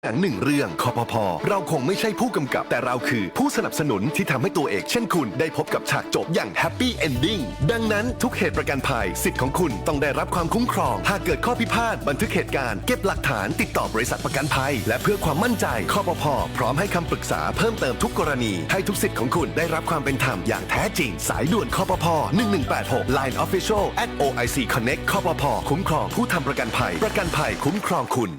หนังหนึ่งเรื่องคปภ.เราคงไม่ใช่ผู้กำกับแต่เราคือผู้สนับสนุนที่ทำให้ตัวเอกเช่นคุณได้พบกับฉากจบอย่างแฮปปี้เอนดิ้งดังนั้นทุกเหตุประกันภัยสิทธิ์ของคุณต้องได้รับความคุ้มครองหากเกิดข้อพิพาทบันทึกเหตุการณ์เก็บหลักฐานติดต่อบริษัทประกันภัยและเพื่อความมั่นใจคปภ.พร้อมให้คำปรึกษาเพิ่มเติมทุกกรณีให้ทุกสิทธิ์ของคุณได้รับความเป็นธรรมอย่างแท้จริงสายด่วนคปภ1186 Line Official @OIC Connect คปภ.คุ้มครองผู้ทำประกันภัยประกันภัยคุ้มครองคุณ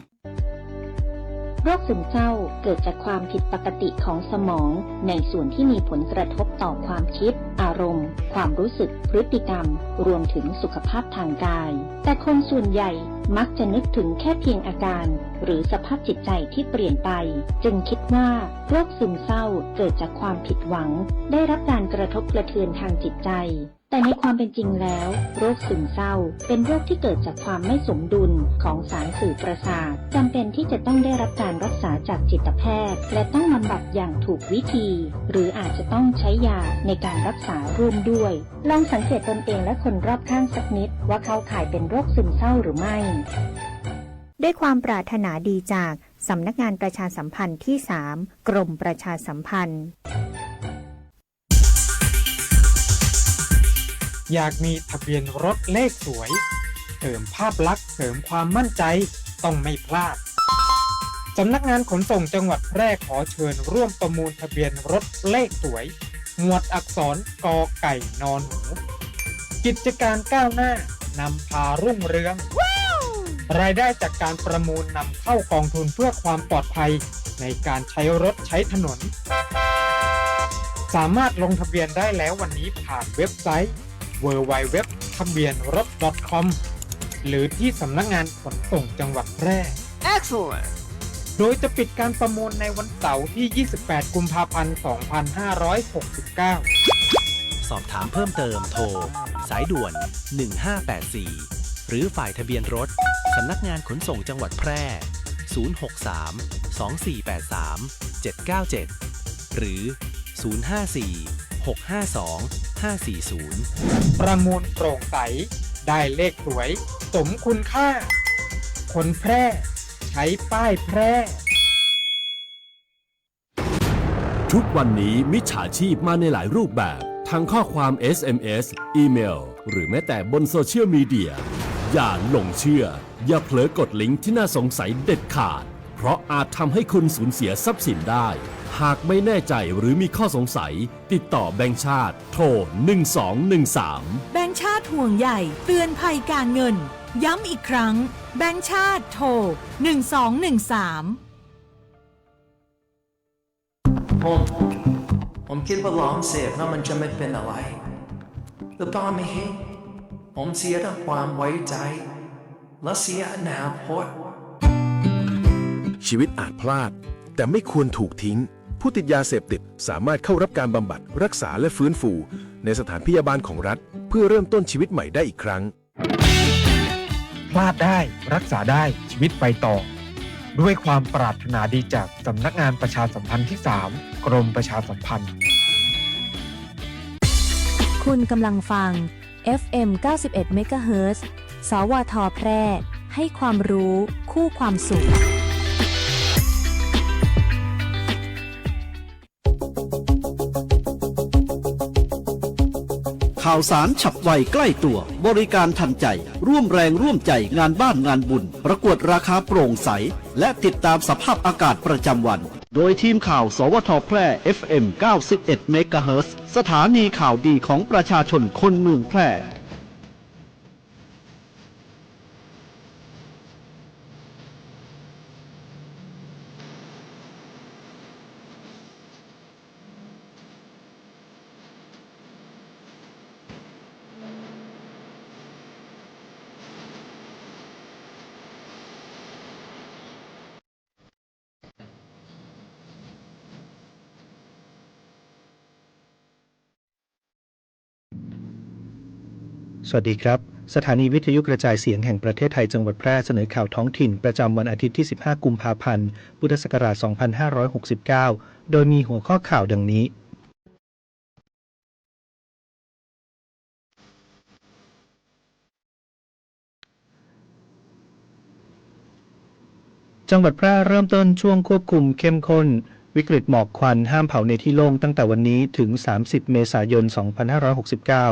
โรคซึมเศร้าเกิดจากความผิดปกติของสมองในส่วนที่มีผลกระทบต่อความคิดอารมณ์ความรู้สึกพฤติกรรมรวมถึงสุขภาพทางกายแต่คนส่วนใหญ่มักจะนึกถึงแค่เพียงอาการหรือสภาพจิตใจที่เปลี่ยนไปจึงคิดว่าโรคซึมเศร้าเกิดจากความผิดหวังได้รับการกระทบกระเทือนทางจิตใจแต่ในความเป็นจริงแล้วโรคซึมเศร้าเป็นโรคที่เกิดจากความไม่สมดุลของสารสื่อประสาทจำเป็นที่จะต้องได้รับการรักษาจากจิตแพทย์และต้องบำบัดอย่างถูกวิธีหรืออาจจะต้องใช้ยาในการรักษาร่วมด้วยลองสังเกตตนเองและคนรอบข้างสักนิดว่าเขาข่ายเป็นโรคซึมเศร้าหรือไม่ด้วยความปรารถนาดีจากสำนักงานประชาสัมพันธ์ที่ 3 กรมประชาสัมพันธ์อยากมีทะเบียนรถเลขสวยเสริมภาพลักษณ์เสริมความมั่นใจต้องไม่พลาดสำนักงานขนส่งจังหวัดแพร่ขอเชิญร่วมประมูลทะเบียนรถเลขสวยหมวดอักษรกอไก่นอนหนูกิจการก้าวหน้านำพารุ่งเรือง รายได้จากการประมูลนำเข้ากองทุนเพื่อความปลอดภัยในการใช้รถใช้ถนนสามารถลงทะเบียนได้แล้ววันนี้ผ่านเว็บไซต์ www ทะเบียนรถ .com หรือที่สำนักงานขนส่งจังหวัดแพร่ Excellent โดยจะปิดการประมูลในวันเสาร์ที่ 28 กุมภาพันธ์ 2569 สอบถามเพิ่มเติมโทร สายด่วน 1584 หรือฝ่ายทะเบียนรถ สำนักงานขนส่งจังหวัดแพร่ 063 2483 797 หรือ 054 652 540 ประมูลโปร่งใสได้เลขสวยสมคุณค่าคนแพร่ใช้ป้ายแพร่ ทุกวันนี้มิจฉาชีพมาในหลายรูปแบบทั้งข้อความ SMS อีเมลหรือแม้แต่บนโซเชียลมีเดียอย่าหลงเชื่ออย่าเผลอกดลิงก์ที่น่าสงสัยเด็ดขาดเพราะอาจทำให้คุณสูญเสียทรัพย์สินได้หากไม่แน่ใจหรือมีข้อสงสัยติดต่อแบงก์ชาติโทร 1213 แบงก์ชาติห่วงใหญ่เตือนภัยการเงินย้ำอีกครั้งแบงก์ชาติโทร 1213ผมคิดว่าลองเสพแล้วมันจะไม่เป็นอะไรแต่ตอนนี้ผมเสียทั้งความไว้ใจและเสียอนาคตชีวิตอาจพลาดแต่ไม่ควรถูกทิ้งผู้ติดยาเสพติดสามารถเข้ารับการบำบัดรักษาและฟื้นฟูในสถานพยาบาลของรัฐเพื่อเริ่มต้นชีวิตใหม่ได้อีกครั้งพลาดได้รักษาได้ชีวิตไปต่อด้วยความปรารถนาดีจากสำนักงานประชาสัมพันธ์ที่ 3 กรมประชาสัมพันธ์ คุณกำลังฟัง FM 91 MHz สวท แพร่ ให้ความรู้คู่ความสุขข่าวสารฉับไวใกล้ตัวบริการทันใจร่วมแรงร่วมใจงานบ้านงานบุญประกวดราคาโปร่งใสและติดตามสภาพอากาศประจำวันโดยทีมข่าวสวท แพร่ FM 91 MHz สถานีข่าวดีของประชาชนคนเมืองแพร่สวัสดีครับสถานีวิทยุกระจายเสียงแห่งประเทศไทยจังหวัดแพร่เสนอข่าวท้องถิ่นประจำวันอาทิตย์ที่ 15 กุมภาพันธ์ พุทธศักราช 2569 โดยมีหัวข้อข่าวดังนี้ จ จังหวัดแพร่เริ่มต้นช่วงควบคุมเข้มข้นวิกฤตหมอกควันห้ามเผาในที่โล่งตั้งแต่วันนี้ถึง 30 เมษายน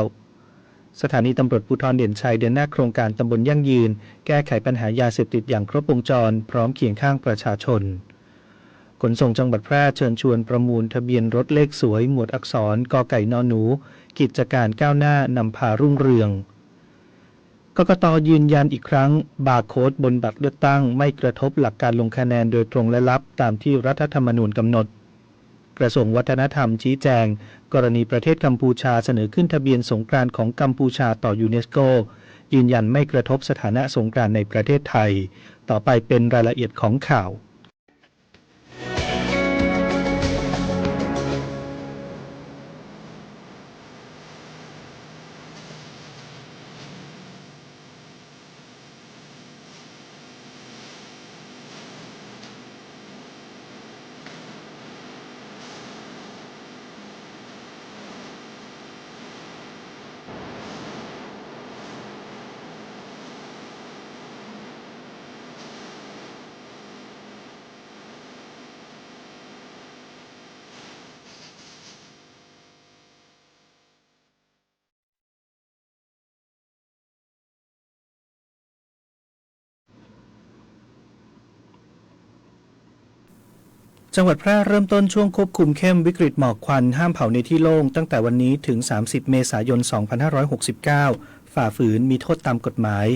2569 สถานีตำรวจภูธรเด่นชัยเดินหน้าโครงการตำบลยั่งยืนแก้ไขปัญหายาเสพติดอย่างครบวงจรพร้อมเคียงข้างประชาชนขนส่งจังหวัดแพร่เชิญชวนประมูลทะเบียนรถเลขสวยหมวดอักษรกไก่นหนูกิจการก้าวหน้านำพารุ่งเรืองกกต.ยืนยันอีกครั้งบาร์โค้ดบนบัตรเลือกตั้งไม่กระทบหลักการลงคะแนนโดยตรงและลับตามที่รัฐธรรมนูญกำหนดกระทรวงวัฒนธรรมชี้แจงกรณีประเทศกัมพูชาเสนอขึ้นทะเบียนสงกรานต์ของกัมพูชาต่อยูเนสโกยืนยันไม่กระทบสถานะสงกรานต์ในประเทศไทยต่อไปเป็นรายละเอียดของข่าวจังหวัดแพร่เริ่มต้นช่วงควบคุมเข้มวิกฤตหมอกควันห้ามเผาในที่โล่งตั้งแต่วันนี้ถึง 30 เมษายน 2569 ฝ่าฝืนมีโทษตามกฎหมาย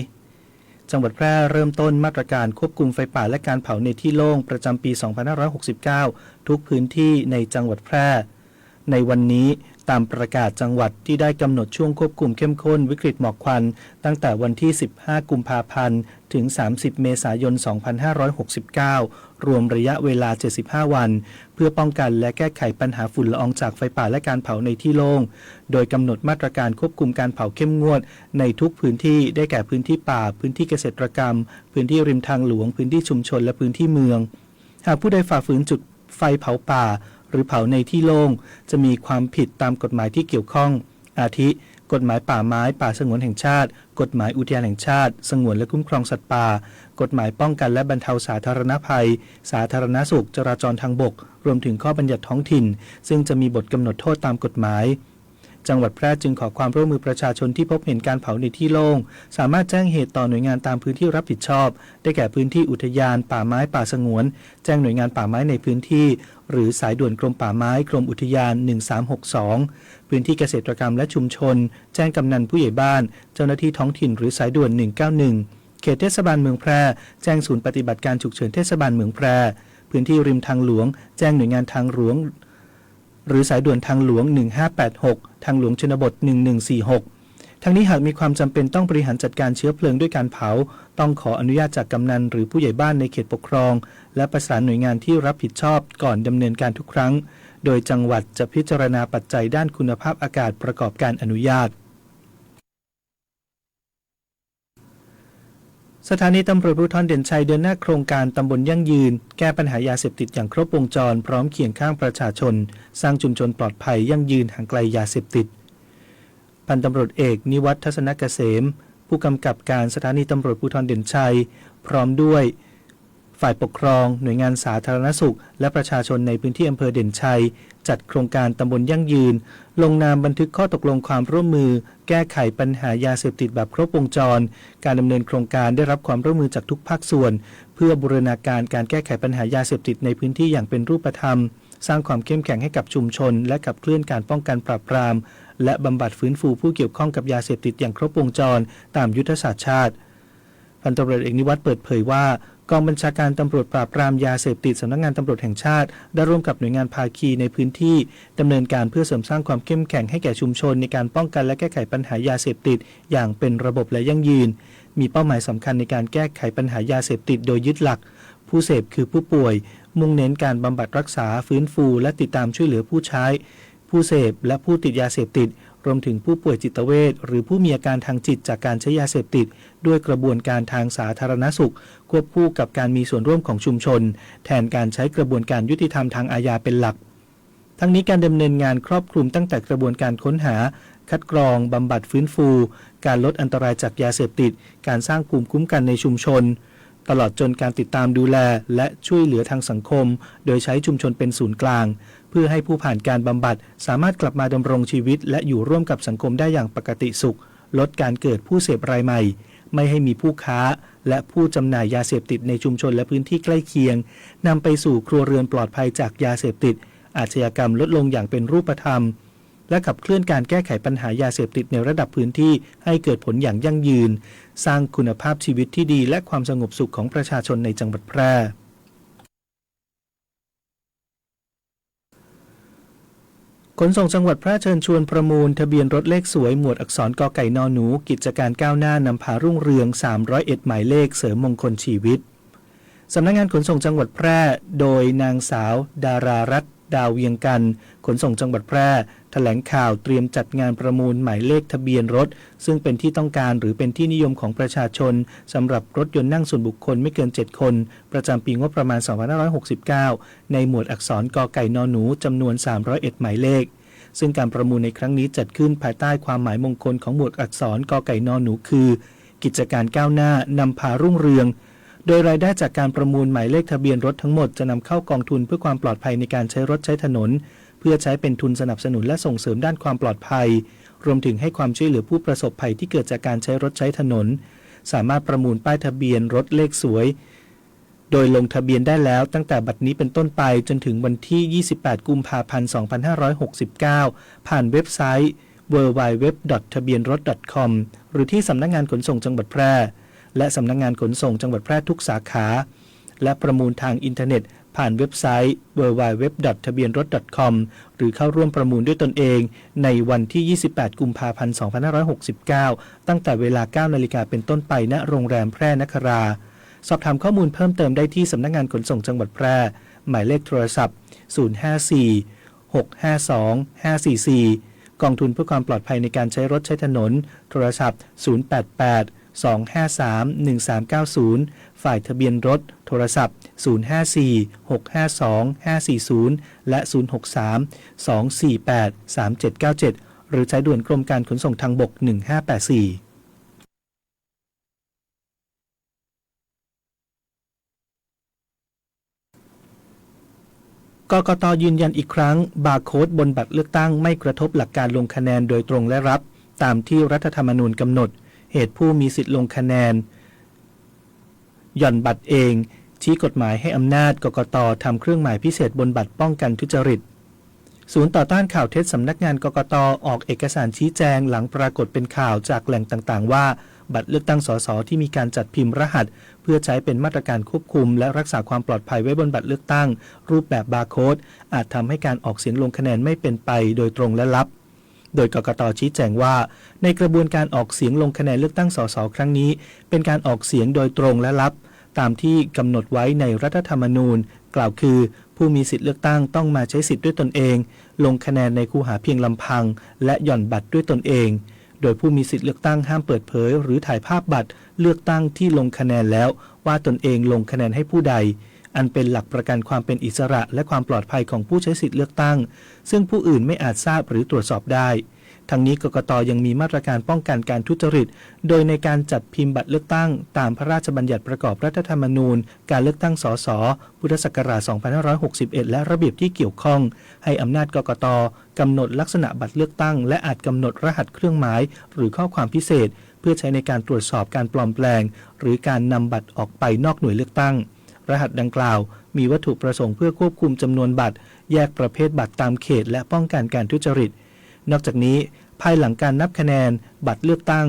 จังหวัดแพร่เริ่มต้นมาตรการควบคุมไฟป่าและการเผาในที่โล่งประจำปี 2569 ทุกพื้นที่ในจังหวัดแพร่ในวันนี้ตามประกาศจังหวัดที่ได้กำหนดช่วงควบคุมเข้มข้นวิกฤตหมอกควันตั้งแต่วันที่ 15 กุมภาพันธ์ถึง 30 เมษายน 2569 รวมระยะเวลา 75 วันเพื่อป้องกันและแก้ไขปัญหาฝุ่นละอองจากไฟป่าและการเผาในที่โล่งโดยกำหนดมาตรการควบคุมการเผาเข้มงวดในทุกพื้นที่ได้แก่พื้นที่ป่าพื้นที่เกษตรกรรมพื้นที่ริมทางหลวงพื้นที่ชุมชนและพื้นที่เมืองหากผู้ใดฝ่าฝืนจุดไฟเผาป่าหรือเผาในที่โล่งจะมีความผิดตามกฎหมายที่เกี่ยวข้องอาทิกฎหมายป่าไม้ป่าสงวนแห่งชาติกฎหมายอุทยานแห่งชาติสงวนและคุ้มครองสัตว์ป่ากฎหมายป้องกันและบรรเทาสาธารณภัยสาธารณสุขจราจรทางบกรวมถึงข้อบัญญัติท้องถิ่นซึ่งจะมีบทกำหนดโทษตามกฎหมายจังหวัดแพร่จึงขอความร่วมมือประชาชนที่พบเห็นการเผาในที่โล่งสามารถแจ้งเหตุต่อหน่วยงานตามพื้นที่รับผิดชอบได้แก่พื้นที่อุทยานป่าไม้ป่าสงวนแจ้งหน่วยงานป่าไม้ในพื้นที่หรือสายด่วนกรมป่าไม้กรมอุทยาน1362พื้นที่เกษตรกรรมและชุมชนแจ้งกำนันผู้ใหญ่บ้านเจ้าหน้าที่ท้องถิ่นหรือสายด่วน191เขตเทศบาลเมืองแพร่แจ้งศูนย์ปฏิบัติการฉุกเฉินเทศบาลเมืองแพร่พื้นที่ริมทางหลวงแจ้งหน่วยงานทางหลวงหรือสายด่วนทางหลวง1586ทางหลวงชนบท1146ทั้งนี้หากมีความจำเป็นต้องบริหารจัดการเชื้อเพลิงด้วยการเผาต้องขออนุญาตจากกำนันหรือผู้ใหญ่บ้านในเขตปกครองและประสานหน่วยงานที่รับผิดชอบก่อนดำเนินการทุกครั้งโดยจังหวัดจะพิจารณาปัจจัยด้านคุณภาพอากาศประกอบการอนุญาตสถานีตำรวจภูธรเด่นชัยเดินหน้าโครงการตำบลยั่งยืนแก้ปัญหายาเสพติดอย่างครบวงจรพร้อมเคียงข้างประชาชนสร้างชุมชนปลอดภัยยั่งยืนห่างไกลยาเสพติดพันตำรวจเอกนิวัฒน์ทัศนเกษมผู้กำกับการสถานีตำรวจภูธรเด่นชัยพร้อมด้วยฝ่ายปกครองหน่วยงานสาธารณสุขและประชาชนในพื้นที่อำเภอเด่นชัยจัดโครงการตำบลยั่งยืนลงนามบันทึกข้อตกลงความร่วมมือแก้ไขปัญหายาเสพติดแบบครบวงจรการดำเนินโครงการได้รับความร่วมมือจากทุกภาคส่วนเพื่อบูรณาการการแก้ไขปัญหายาเสพติดในพื้นที่อย่างเป็นรูปธรรมสร้างความเข้มแข็งให้กับชุมชนและขับเคลื่อนการป้องกันปราบปรามและบำบัดฟื้นฟูผู้เกี่ยวข้องกับยาเสพติดอย่างครบวงจรตามยุทธศาสตร์ชาติพันตำรวจเอกนิวัฒน์เปิดเผยว่ากองบัญชาการตำรวจปราบปรามยาเสพติดสำนักงานตำรวจแห่งชาติได้ร่วมกับหน่วยงานภาคีในพื้นที่ดำเนินการเพื่อเสริมสร้างความเข้มแข็งให้แก่ชุมชนในการป้องกันและแก้ไขปัญหายาเสพติดอย่างเป็นระบบและยั่งยืนมีเป้าหมายสำคัญในการแก้ไขปัญหายาเสพติดโดยยึดหลักผู้เสพคือผู้ป่วยมุ่งเน้นการบำบัดรักษาฟื้นฟูและติดตามช่วยเหลือผู้ใช้ผู้เสพและผู้ติดยาเสพติดรวมถึงผู้ป่วยจิตเวชหรือผู้มีอาการทางจิตจากการใช้ยาเสพติดด้วยกระบวนการทางสาธารณสุขควบคู่กับการมีส่วนร่วมของชุมชนแทนการใช้กระบวนการยุติธรรมทางอาญาเป็นหลักทั้งนี้การดำเนินงานครอบคลุมตั้งแต่กระบวนการค้นหาคัดกรองบำบัดฟื้นฟูการลดอันตรายจากยาเสพติดการสร้างภูมิคุ้มกันในชุมชน ตลอดจนการติดตามดูแลและช่วยเหลือทางสังคมโดยใช้ชุมชนเป็นศูนย์กลางเพื่อให้ผู้ผ่านการบำบัดสามารถกลับมาดำรงชีวิตและอยู่ร่วมกับสังคมได้อย่างปกติสุขลดการเกิดผู้เสพรายใหม่ไม่ให้มีผู้ค้าและผู้จำหน่ายยาเสพติดในชุมชนและพื้นที่ใกล้เคียงนำไปสู่ครัวเรือนปลอดภัยจากยาเสพติดอาชญากรรมลดลงอย่างเป็นรูปธรรมและขับเคลื่อนการแก้ไขปัญหายาเสพติดในระดับพื้นที่ให้เกิดผลอย่างยั่งยืนสร้างคุณภาพชีวิตที่ดีและความสงบสุขของประชาชนในจังหวัดแพร่ขนส่งจังหวัดแพร่เชิญชวนประมูลทะเบียนรถเลขสวยหมวดอักษรกไก่นอหนูกิจการก้าวหน้านำพารุ่งเรือง301หมายเลขเสริมมงคลชีวิตสำนักงานขนส่งจังหวัดแพร่โดยนางสาวดารารัตน์ดาวเวียงกันขนส่งจังหวัดแพร่แถลงข่าวเตรียมจัดงานประมูลหมายเลขทะเบียนรถซึ่งเป็นที่ต้องการหรือเป็นที่นิยมของประชาชนสำหรับรถยนต์นั่งส่วนบุคคลไม่เกิน7คนประจำปีงบประมาณ2569ในหมวดอักษรกไก่นอหนูจำนวน301หมายเลขซึ่งการประมูลในครั้งนี้จัดขึ้นภายใต้ความหมายมงคลของหมวดอักษรกไก่นอหนูคือกิจการก้าวหน้านำพารุ่งเรืองโดยรายได้จากการประมูลหมายเลขทะเบียนรถทั้งหมดจะนำเข้ากองทุนเพื่อความปลอดภัยในการใช้รถใช้ถนนเพื่อใช้เป็นทุนสนับสนุนและส่งเสริมด้านความปลอดภัยรวมถึงให้ความช่วยเหลือผู้ประสบภัยที่เกิดจากการใช้รถใช้ถนนสามารถประมูลป้ายทะเบียนรถเลขสวยโดยลงทะเบียนได้แล้วตั้งแต่บัดนี้เป็นต้นไปจนถึงวันที่28กุมภาพันธ์2569ผ่านเว็บไซต์ www.ทะเบียนรถ .com หรือที่สำนักงานขนส่งจังหวัดแพร่และสำนักงานขนส่งจังหวัดแพร่ทุกสาขาและประมูลทางอินเทอร์เน็ตผ่านเว็บไซต์ www.ทะเบียนรถ .com หรือเข้าร่วมประมูลด้วยตนเองในวันที่28กุมภาพันธ์2569ตั้งแต่เวลา 9 นาฬิกาเป็นต้นไปณโรงแรมแพร่นคราสอบถามข้อมูลเพิ่มเติมได้ที่สำนักงานขนส่งจังหวัดแพร่หมายเลขโทรศัพท์054-652-544กองทุนเพื่อความปลอดภัยในการใช้รถใช้ถนนโทรศัพท์088-253-1390ฝ่ายทะเบียนรถโทรศัพท์054-652-540และ063-248-3797หรือใช้ด่วนกรมการขนส่งทางบก1584กกต.ยืนยันอีกครั้งบาร์โค้ดบนบัตรเลือกตั้งไม่กระทบหลักการลงคะแนนโดยตรงและรับตามที่รัฐธรรมนูญกำหนดเหตุผู้มีสิทธิลงคะแนนหย่อนบัตรเองชี้กฎหมายให้อำนาจกกต.ทำเครื่องหมายพิเศษบนบัตรป้องกันทุจริตศูนย์ต่อต้านข่าวเท็จสำนักงานกกต.ออกเอกสารชี้แจงหลังปรากฏเป็นข่าวจากแหล่งต่างๆว่าบัตรเลือกตั้งสสที่มีการจัดพิมพ์รหัสเพื่อใช้เป็นมาตรการควบคุมและรักษาความปลอดภัยไว้บนบัตรเลือกตั้งรูปแบบบาร์โค้ดอาจทำให้การออกเสียงลงคะแนนไม่เป็นไปโดยตรงและลับโดยกกต.ชี้แจงว่าในกระบวนการออกเสียงลงคะแนนเลือกตั้งสสครั้งนี้เป็นการออกเสียงโดยตรงและลับตามที่กำหนดไว้ในรัฐธรรมนูญกล่าวคือผู้มีสิทธิเลือกตั้งต้องมาใช้สิทธิ์ด้วยตนเองลงคะแนนในคูหาเพียงลำพังและหย่อนบัตรด้วยตนเองโดยผู้มีสิทธิเลือกตั้งห้ามเปิดเผยหรือถ่ายภาพบัตรเลือกตั้งที่ลงคะแนนแล้วว่าตนเองลงคะแนนให้ผู้ใดอันเป็นหลักประกันความเป็นอิสระและความปลอดภัยของผู้ใช้สิทธิเลือกตั้งซึ่งผู้อื่นไม่อาจทราบหรือตรวจสอบได้ทั้งนี้กกต.ยังมีมาตรการป้องกันการทุจริตโดยในการจัดพิมพ์บัตรเลือกตั้งตามพระราชบัญญัติประกอบรัฐธรรมนูญการเลือกตั้งสสพุทธศักราช2561และระเบียบที่เกี่ยวข้องให้อำนาจกกต.กำหนดลักษณะบัตรเลือกตั้งและอาจกำหนดรหัสเครื่องหมายหรือข้อความพิเศษเพื่อใช้ในการตรวจสอบการปลอมแปลงหรือการนำบัตรออกไปนอกหน่วยเลือกตั้งรหัสดังกล่าวมีวัตถุประสงค์เพื่อควบคุมจำนวนบัตรแยกประเภทบัตรตามเขตและป้องกันการทุจริตนอกจากนี้ภายหลังการนับคะแนนบัตรเลือกตั้ง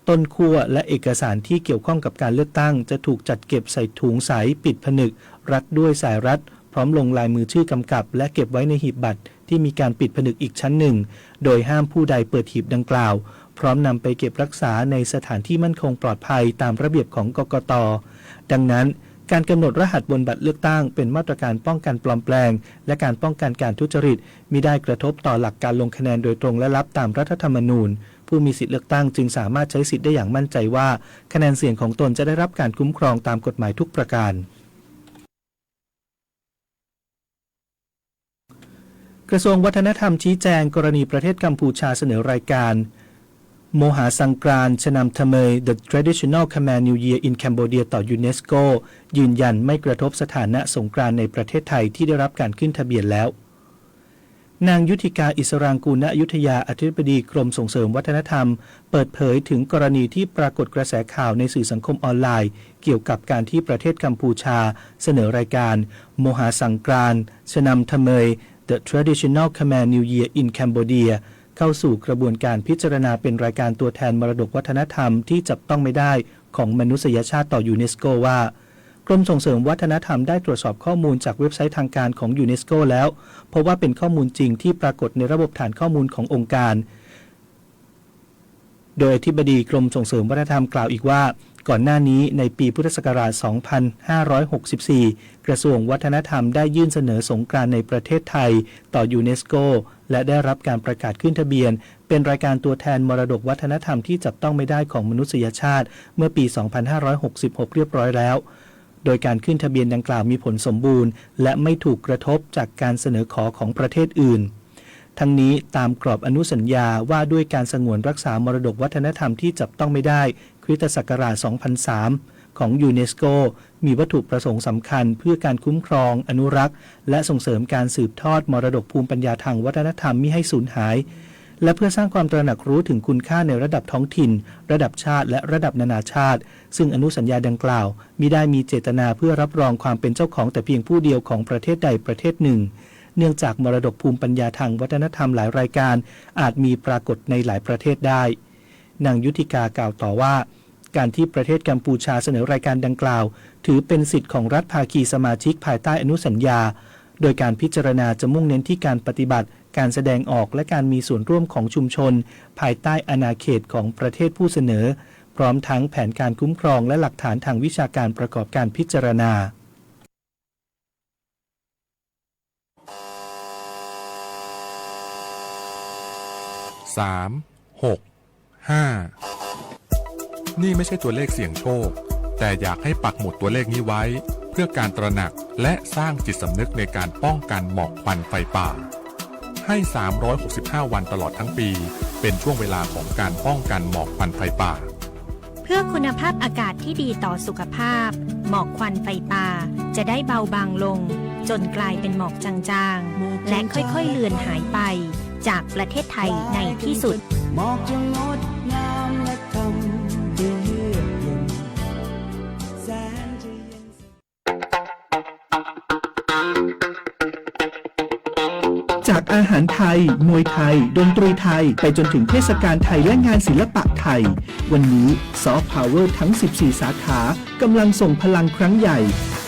ต้นขั้วและเอกสารที่เกี่ยวข้องกับการเลือกตั้งจะถูกจัดเก็บใส่ถุงใสปิดผนึกรัดด้วยสายรัดพร้อมลงลายมือชื่อกำกับและเก็บไว้ในหีบบัตรที่มีการปิดผนึกอีกชั้นหนึ่งโดยห้ามผู้ใดเปิดหีบดังกล่าวพร้อมนำไปเก็บรักษาในสถานที่มั่นคงปลอดภัยตามระเบียบของกกต.ดังนั้นการกำหนดรหัสบนบัตรเลือกตั้งเป็นมาตรการป้องกันปลอมแปลงและการป้องกันการทุจริตมิได้กระทบต่อหลักการลงคะแนนโดยตรงและลับตามรัฐธรรมนูญผู้มีสิทธิเลือกตั้งจึงสามารถใช้สิทธิ์ได้อย่างมั่นใจว่าคะแนนเสียงของตนจะได้รับการคุ้มครองตามกฎหมายทุกประการกระทรวงวัฒนธรรมชี้แจงกรณีประเทศกัมพูชาเสนอรายการ โมหาสังกรานต์ชนำทเมย The Traditional Khmer New Year in Cambodia ต่อยูเนสโกยืนยันไม่กระทบสถานะสงกรานต์ในประเทศไทยที่ได้รับการขึ้นทะเบียนแล้วนางยุทธิกาอิสรางกูลณอยุธยาอธิบดีกรมส่งเสริมวัฒนธรรมเปิดเผยถึงกรณีที่ปรากฏกระแสข่าวในสื่อสังคมออนไลน์เกี่ยวกับการที่ประเทศกัมพูชาเสนอรายการโมหาสังกรานต์ชนำทเมย The Traditional Khmer New Year in Cambodia เข้าสู่กระบวนการพิจารณาเป็นรายการตัวแทนมรดกวัฒนธรรมที่จับต้องไม่ได้ของมนุษยชาติต่อยูเนสโกว่ากรมส่งเสริมวัฒนธรรมได้ตรวจสอบข้อมูลจากเว็บไซต์ทางการของยูเนสโกแล้วเพราะว่าเป็นข้อมูลจริงที่ปรากฏในระบบฐานข้อมูลขององค์การโดยอธิบดีกรมส่งเสริมวัฒนธรรมกล่าวอีกว่าก่อนหน้านี้ในปีพุทธศักราช 2564 กระทรวงวัฒนธรรมได้ยื่นเสนอสงกรานต์ในประเทศไทยต่อยูเนสโกและได้รับการประกาศขึ้นทะเบียนเป็นรายการตัวแทนมรดกวัฒนธรรมที่จับต้องไม่ได้ของมนุษยชาติเมื่อปี 2566 เรียบร้อยแล้วโดยการขึ้นทะเบียนดังกล่าวมีผลสมบูรณ์และไม่ถูกกระทบจากการเสนอขอของประเทศอื่นทั้งนี้ตามกรอบอนุสัญญาว่าด้วยการสงวนรักษามรดกวัฒนธรรมที่จับต้องไม่ได้คริสตศักราช 2003 ของยูเนสโกมีวัตถุประสงค์สำคัญเพื่อการคุ้มครองอนุรักษ์และส่งเสริมการสืบทอดมรดกภูมิปัญญาทางวัฒนธรรมมิให้สูญหายและเพื่อสร้างความตระหนักรู้ถึงคุณค่าในระดับท้องถิ่นระดับชาติและระดับนานาชาติซึ่งอนุสัญญาดังกล่าวมิได้มีเจตนาเพื่อรับรองความเป็นเจ้าของแต่เพียงผู้เดียวของประเทศใดประเทศหนึ่งเนื่องจากมรดกภูมิปัญญาทางวัฒนธรรมหลายรายการอาจมีปรากฏในหลายประเทศได้นางยุทธิกากล่าวต่อว่าการที่ประเทศกัมพูชาเสนอรายการดังกล่าวถือเป็นสิทธิ์ของรัฐภาคีสมาชิกภายใต้อนุสัญญาโดยการพิจารณาจะมุ่งเน้นที่การปฏิบัติการแสดงออกและการมีส่วนร่วมของชุมชนภายใต้อาณาเขตของประเทศผู้เสนอพร้อมทั้งแผนการคุ้มครองและหลักฐานทางวิชาการประกอบการพิจารณา3 6 5นี่ไม่ใช่ตัวเลขเสี่ยงโชคแต่อยากให้ปักหมุดตัวเลขนี้ไว้เพื่อการตระหนักและสร้างจิตสำนึกในการป้องกันหมอกควันไฟป่าให้365วันตลอดทั้งปีเป็นช่วงเวลาของการป้องกันหมอกควันไฟป่าเพื่อคุณภาพอากาศที่ดีต่อสุขภาพหมอกควันไฟป่าจะได้เบาบางลงจนกลายเป็นหมอกจางๆและค่อยๆเลือนหายไปจากประเทศไทยในที่สุดหมอกจะงดงามและทำให้เยือกเย็นแสนจะเย็นจากอาหารไทยมวยไทยดนตรีไทยไปจนถึงเทศกาลไทยและงานศิลปะไทยวันนี้ซอฟต์พาวเวอร์ทั้ง 14 สาขากำลังส่งพลังครั้งใหญ่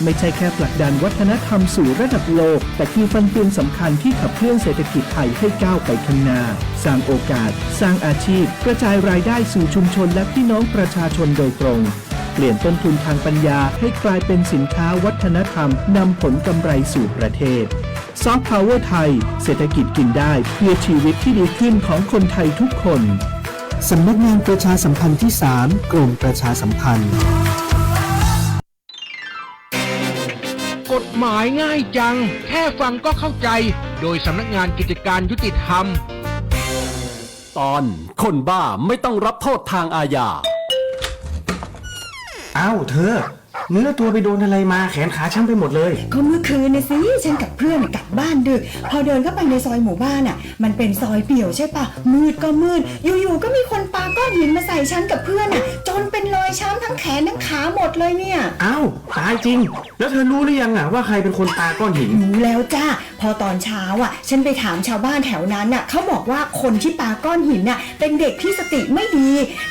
ไม่ใช่แค่ผลักดันวัฒนธรรมสู่ระดับโลกแต่คือฟันเฟืองสำคัญที่ขับเคลื่อนเศรษฐกิจไทยให้ก้าวไปข้างหน้าสร้างโอกาสสร้างอาชีพกระจายรายได้สู่ชุมชนและพี่น้องประชาชนโดยตรงเปลี่ยนต้นทุนทางปัญญาให้กลายเป็นสินค้าวัฒนธรรมนำผลกำไรสู่ประเทศซอฟต์พาวเวอร์ไทยเศรษฐกิจกินได้เพื่อชีวิตที่ดีขึ้นของคนไทยทุกคนสำนักงานประชาสัมพันธ์ที่ 3 กรมประชาสัมพันธ์กฎหมายง่ายจังแค่ฟังก็เข้าใจโดยสำนักงานกิจการยุติธรรมตอนคนบ้าไม่ต้องรับโทษทางอาญาอ้าวเธอเนื้อตัวไปโดนอะไรมาแขนขาช้ำไปหมดเลยก็เมื่อคืนน่ะสิฉันกับเพื่อนกลับบ้านดึกพอเดินเข้าไปในซอยหมู่บ้านอ่ะมันเป็นซอยเปี่ยวใช่ปะมืดก็มืดอยู่ๆก็มีคนปาก้อนหินมาใส่ฉันกับเพื่อนอ่ะจนเป็นรอยช้ำทั้งแขนทั้งขาหมดเลยเนี่ยอ้าวตายจริงแล้วเธอรู้หรือยังอ่ะว่าใครเป็นคนปาก้อนหินรู้แล้วจ้าพอตอนเช้าอ่ะฉันไปถามชาวบ้านแถวนั้นอ่ะเขาบอกว่าคนที่ปาก้อนหินน่ะเป็นเด็กที่สติไม่ดี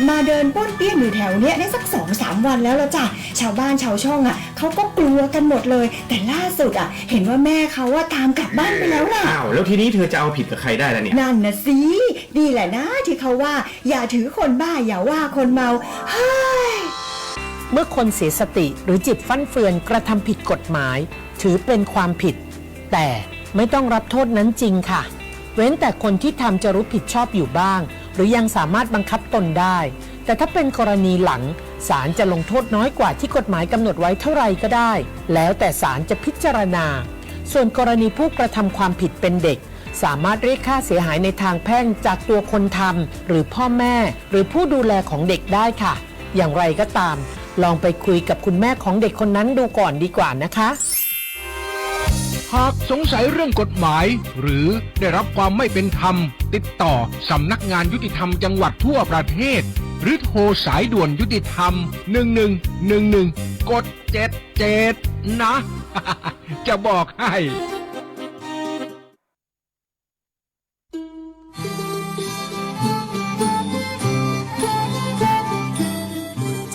มาเดินป้วนเปี้ยนอยู่แถวเนี้ยได้สัก 2-3 วันแล้วจ้ะชาวบ้านชาวช่องอ่ะเขาก็กลัวกันหมดเลยแต่ล่าสุดอ่ะเห็นว่าแม่เขาว่าตามกลับบ้านไปแล้วล่ะอ้าวแล้วทีนี้เธอจะเอาผิดกับใครได้ล่ะเนี่ยนั่นนะสินี่แหละนะที่เขาว่าอย่าถือคนบ้าอย่าว่าคนเมาเฮ้ยเมื่อคนเสียสติหรือจิตฟั่นเฟือนกระทำผิดกฎหมายถือเป็นความผิดแต่ไม่ต้องรับโทษนั้นจริงค่ะเว้นแต่คนที่ทำจะรู้ผิดชอบอยู่บ้างหรือยังสามารถบังคับตนได้แต่ถ้าเป็นกรณีหลังศาลจะลงโทษน้อยกว่าที่กฎหมายกำหนดไว้เท่าไรก็ได้แล้วแต่ศาลจะพิจารณาส่วนกรณีผู้กระทำความผิดเป็นเด็ก สามารถเรียกค่าเสียหายในทางแพ่งจากตัวคนทำหรือพ่อแม่หรือผู้ดูแลของเด็กได้ค่ะอย่างไรก็ตามลองไปคุยกับคุณแม่ของเด็กคนนั้นดูก่อนดีกว่านะคะหากสงสัยเรื่องกฎหมายหรือได้รับความไม่เป็นธรรมติดต่อสำนักงานยุติธรรมจังหวัดทั่วประเทศหรือโทรสายด่วนยุติธรรม1111กด77นะ จะบอกให้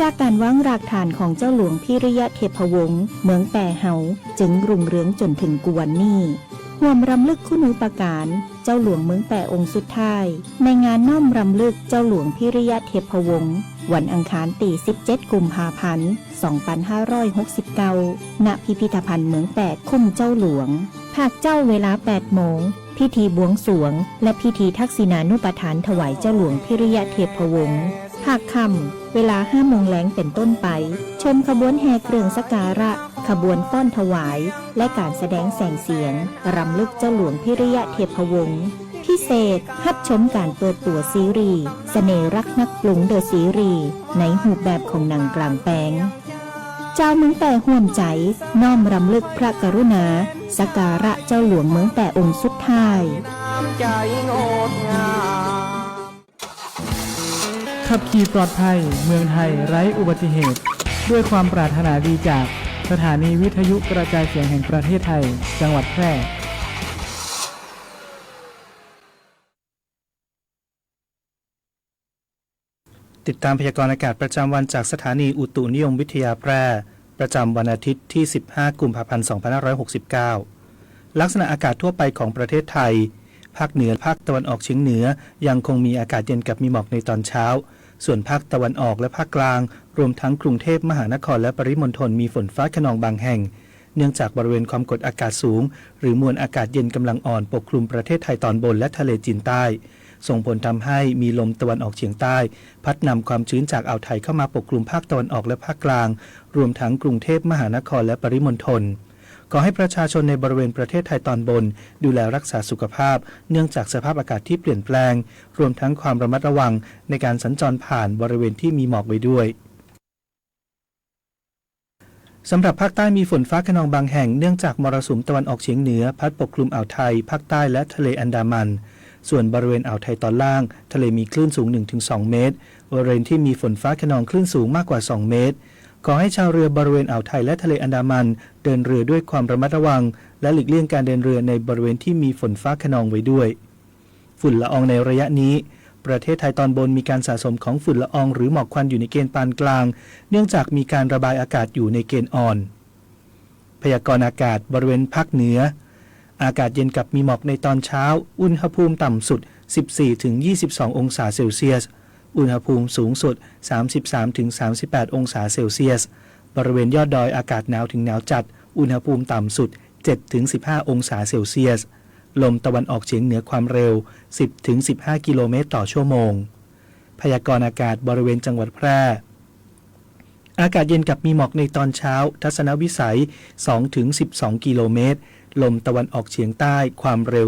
จากการวางรากฐานของเจ้าหลวงพิริยะเทพวงศ์เมืองแต่เฮาจึงรุ่งเรืองจนถึงกวนนี้ห่วมรำลึกคุณูปการเจ้าหลวงเมืองแต่องค์สุดท้ายในงานน้อมรำลึกเจ้าหลวงพิริยะเทพวงศ์วันอังคารที่17 กุมภาพันธ์ 2569 ณ พิพิธภัณฑ์เมืองแปดคุ้มเจ้าหลวงภาคเจ้าเวลา 8 โมงพิธีบวงสรวงและพิธีทักษิณานุปทานถวายเจ้าหลวงพิริยะเทพวงศ์ภาคค่ำเวลา 5 โมงแลงเป็นต้นไปชมขบวนแห่เครื่องสักการะขบวนฟ้อนถวายและการแสดงแสงเสียงรำลึกเจ้าหลวงพิริยะเทพวงศ์พิเศษฮับชมการเปิดตัวซีรีส์เสน่ห์รักนักปรุงเดอะซีรีส์ในรูปแบบของหนังกลางแปลงเจ้าเมืองแต่ห่วมใจน้อมรำลึกพระกรุณาสักการะเจ้าหลวงเมืองแต่องค์สุดท้ายขับขี่ปลอดภัยเมืองไทยไร้อุบัติเหตุด้วยความปรารถนาดีจากสถานีวิทยุกระจายเสียงแห่งประเทศไทยจังหวัดแพร่ติดตามพยากรณ์อากาศประจำวันจากสถานีอุตุนิยมวิทยาแพร่ประจำวันอาทิตย์ที่ 15 กุมภาพันธ์ 2569 ลักษณะอากาศทั่วไปของประเทศไทยภาคเหนือภาคตะวันออกเฉียงเหนือยังคงมีอากาศเย็นกับมีหมอกในตอนเช้าส่วนภาคตะวันออกและภาคกลางรวมทั้งกรุงเทพมหานครและปริมณฑลมีฝนฟ้าคะนองบางแห่งเนื่องจากบริเวณความกดอากาศสูงหรือมวลอากาศเย็นกำลังอ่อนปกคลุมประเทศไทยตอนบนและทะเลจีนใต้ส่งผลทำให้มีลมตะวันออกเฉียงใต้พัดนำความชื้นจากอ่าวไทยเข้ามาปกคลุมภาคตะวันออกและภาคกลางรวมทั้งกรุงเทพมหานครและปริมณฑลขอให้ประชาชนในบริเวณประเทศไทยตอนบนดูแลรักษาสุขภาพเนื่องจากสภาพอากาศที่เปลี่ยนแปลงรวมทั้งความระมัดระวังในการสัญจรผ่านบริเวณที่มีหมอกไว้ด้วยสำหรับภาคใต้มีฝนฟ้าคะนองบางแห่งเนื่องจากมรสุมตะวันออกเฉียงเหนือพัดปกคลุมอ่าวไทยภาคใต้และทะเลอันดามันส่วนบริเวณอ่าวไทยตอนล่างทะเลมีคลื่นสูง 1-2 เมตรบริเวณที่มีฝนฟ้าคะนองคลื่นสูงมากกว่า 2 เมตรขอให้ชาวเรือบริเวณอ่าวไทยและทะเลอันดามันเดินเรือด้วยความระมัดระวังและหลีกเลี่ยงการเดินเรือในบริเวณที่มีฝนฟ้าคะนองไว้ด้วยฝุ่นละอองในระยะนี้ประเทศไทยตอนบนมีการสะสมของฝุ่นละอองหรือหมอกควันอยู่ในเกณฑ์ปานกลางเนื่องจากมีการระบายอากาศอยู่ในเกณฑ์อ่อนพยากรณ์อากาศบริเวณภาคเหนืออากาศเย็นกับมีหมอกในตอนเช้าอุณหภูมิต่ำสุด 14-22 องศาเซลเซียสอุณหภูมิสูงสุด 33-38 องศาเซลเซียสบริเวณยอดดอยอากาศหนาวถึงหนาวจัดอุณหภูมิต่ำสุด 7-15 องศาเซลเซียสลมตะวันออกเฉียงเหนือความเร็ว 10-15 กิโลเมตรต่อชั่วโมงพยากรณ์อากาศบริเวณจังหวัดแพร่อากาศเย็นกับมีหมอกในตอนเช้าทัศนวิสัย 2-12 กิโลเมตรลมตะวันออกเฉียงใต้ความเร็ว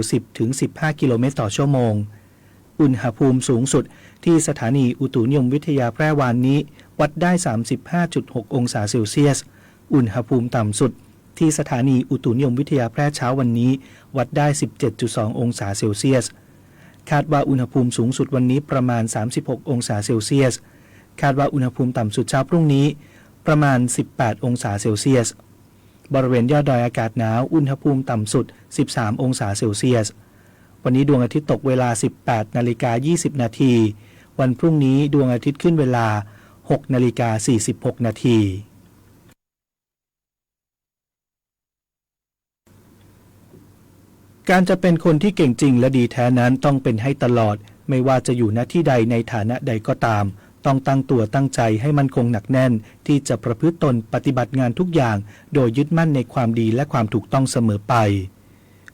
10-15 กิโลเมตรต่อชั่วโมงอุณหภูมิสูงสุดที่สถานีอุตุนิยมวิทยาแพร่วานนี้วัดได้ 35.6 องศาเซลเซียสอุณหภูมิต่ำสุดที่สถานีอุตุนิยมวิทยาแพร่เช้าวันนี้วัดได้ 17.2 องศาเซลเซียสคาดว่าอุณหภูมิสูงสุดวันนี้ประมาณ 36 องศาเซลเซียสคาดว่าอุณหภูมิต่ำสุดเช้าพรุ่งนี้ประมาณ 18 องศาเซลเซียสบริเวณยอดดอยอากาศหนาวอุณหภูมิต่ำสุด 13 องศาเซลเซียสวันนี้ดวงอาทิตย์ตกเวลา 18:20 นาทีวันพรุ่งนี้ดวงอาทิตย์ขึ้นเวลา 6:46 นาทีการจะเป็นคนที่เก่งจริงและดีแท้นั้นต้องเป็นให้ตลอดไม่ว่าจะอยู่ณที่ใดในฐานะใดก็ตามต้องตั้งตัวตั้งใจให้มั่นคงหนักแน่นที่จะประพฤติตนปฏิบัติงานทุกอย่างโดยยึดมั่นในความดีและความถูกต้องเสมอไป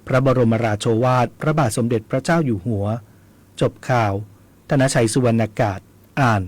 พระบรมราโชวาทพระบาทสมเด็จพระเจ้าอยู่หัวจบข่าวธนชัยสุวรรณากาศอ่าน